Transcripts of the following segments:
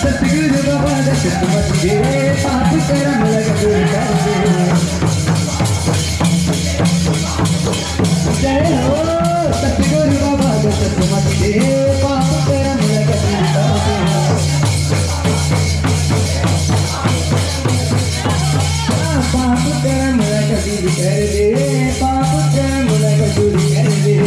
सतगुरु बाबा दशरथ मत दे पाप कर्म लग दूर कर दे जय हो सतगुरु बाबा दशरथ मत दे पाप कर्म लग दूर कर दे पाप कर्म लग दूर कर दे पाप कर्म लग दूर कर दे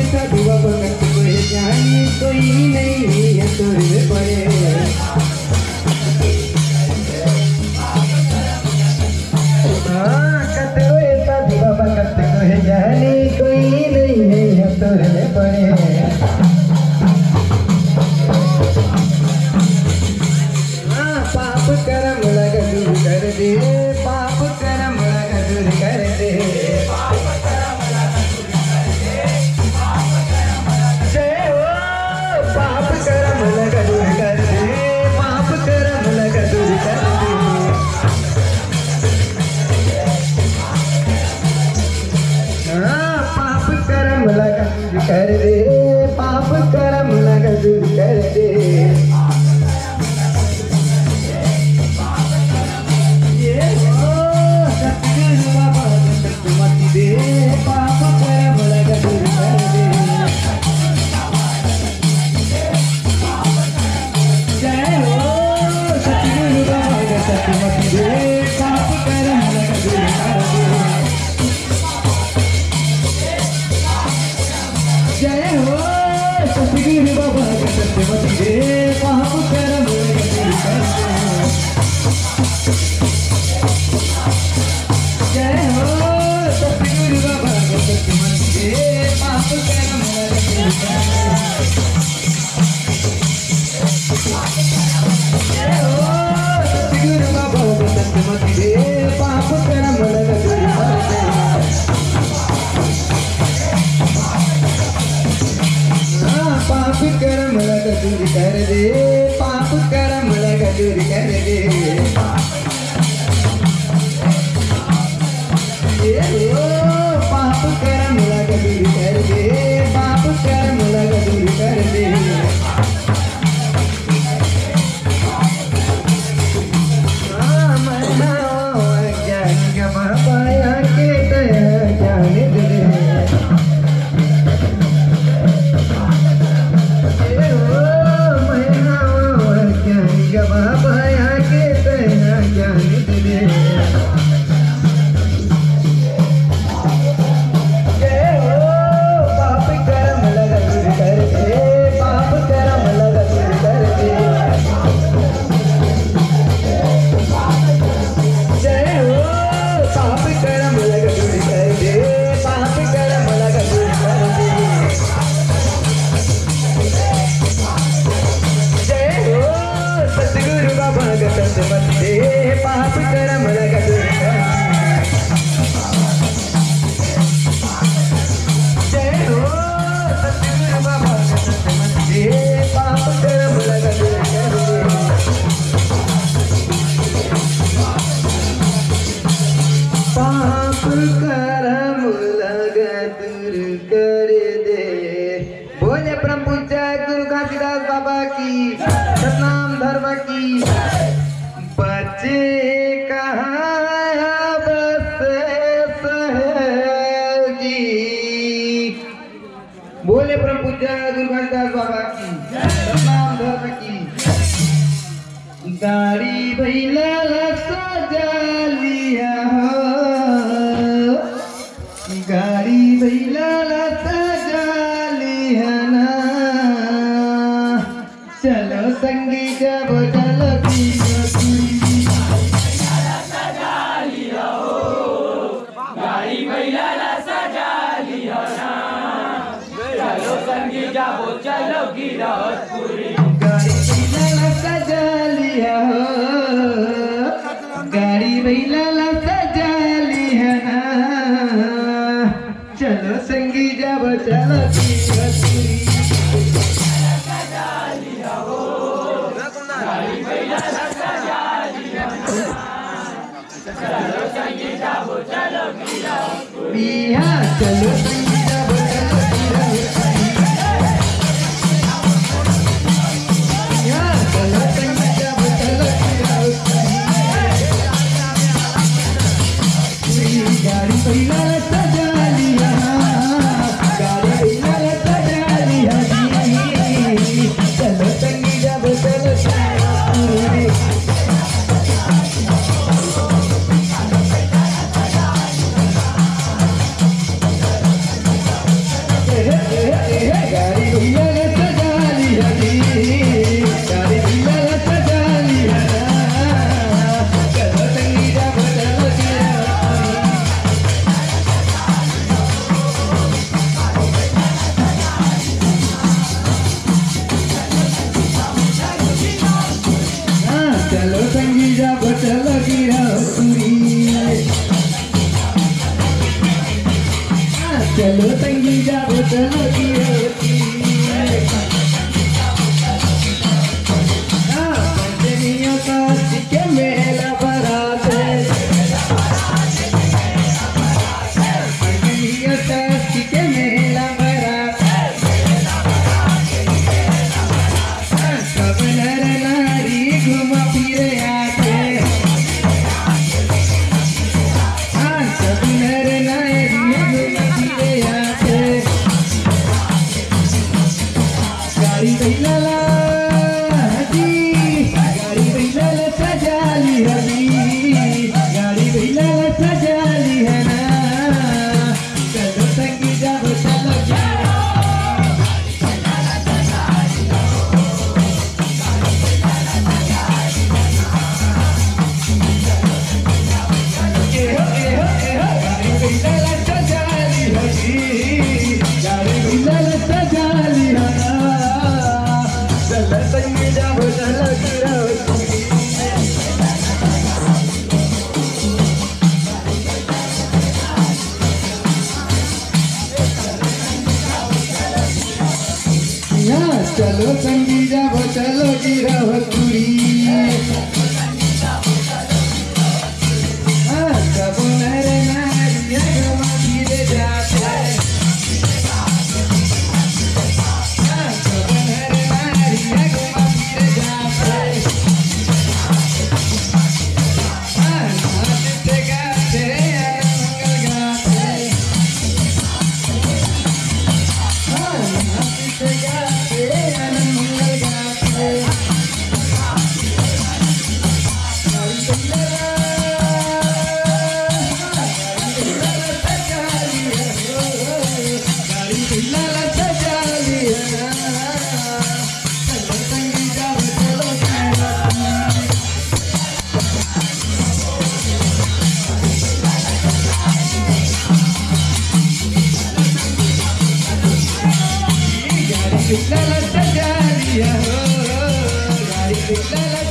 साधु बाबा कट को जानी कोई नहीं है तुझे पड़े कट को साधु बाबा कट को जानी कोई नहीं है तुझे पड़े पाप कर्म लग दूर कर दे पाप कर्म लग दूर कर दे कर दे पाप कर्म लग दूर कर दे ये हो सतगुरु बाबा दशरथ मत दे पाप कर्म लग दूर कर दे जय हो सतगुरु बाबा दशरथ मत दे पाप कर्म लग दूर कर दे जय हो सतगुरु बाबा दशरथ मत दे पाप कर्म लग दूर कर दे जय हो सतगुरु बाबा दशरथ मत दे पाप कर्म लग दूर कर दे जय हो सतगुरु बाबा दशरथ मत दे पाप कर्म लग दूर कर दे पाप कर्म लग दूर कर दे पाप कर्म लग दूर कर दे ये हो पाप कर्म लग दूर कर दे पाप कर्म लग दूर कर दे ज्ञान गमा पाया के ज्ञान दे पाया के तेरा ज्ञान दे जय हो पाप कर्म लग दूर कर दे पाप कर्म लग दूर कर दे जय हो पाप कर्म लग दूर कर दे पाप कर्म लग दूर कर दे सतगुरु बाबा दशरथ मत दे पाप कर्म लग दूर कर जय हो सतगुरु बाबा दशरथ मत दे पाप कर्म लग दूर कर दे पाप कर्म लग दूर कर दे बोले परम पूज्य गुरु घासीदास बाबा की सतनाम धर्म की बचे कहाँ बस सहजी बोले परम पूज्य गुरु घासीदास बाबा की सतनाम धर्म की गाड़ी भैला सजा लिया हो गाड़ी भैला सजा लिया ना चलो संगी जब चलो गाड़ी महिला सजा लिया ना चलो संगी जाबो चलो गिरहतपुरी गाड़ी महिला सजा लिया हो गाड़ी महिला सजा लिया ना चलो संगी जब चलो गिरहतपुरी चलो संगी जाबो चलो गिरहतपुरी चलो संगी जब चलो बैलाला सजा लिया गाड़ी बैलाला सजा लिया जी चलो संगी जब चलो गिरहुतुरी गाड़ी बैलाला सजा लिया जी गाड़ी बैलाला सजा लिया चलो संगी जब चलो गिरहुतुरी चलो संगी जब चलो गिरहुतुरी चलो संगी जब चलो गिरहुतुरी पंचमियों का के मेला बारात पंचमियों का के मेला बारात सब नर नारी घूम फिरे आते सब नर नारी घूम फिरे आते गाड़ी बैलाला जी गाड़ी बैलाला सजा लिया जी गाड़ी बैलाला सजा लिया ना चलो संगी जब चलो गाड़ी बैलाला सजा लिया जी गाड़ी बैलाला सजा लिया चलो संगी जब चलो गिरहुतुरी चलो संगी जब चलो गिरहुतुरी सब नर नारी घूम फिरे जाते सब नर नारी घूम फिरे जाते नाचते गाते मंगल गाते नाचते गाते मंगल गाते गाड़ी बैलाला सजा लिया चलो संगी जब चलो गिरहुतुरी गाड़ी बैलाला सजा लिया गाड़ी बैलाला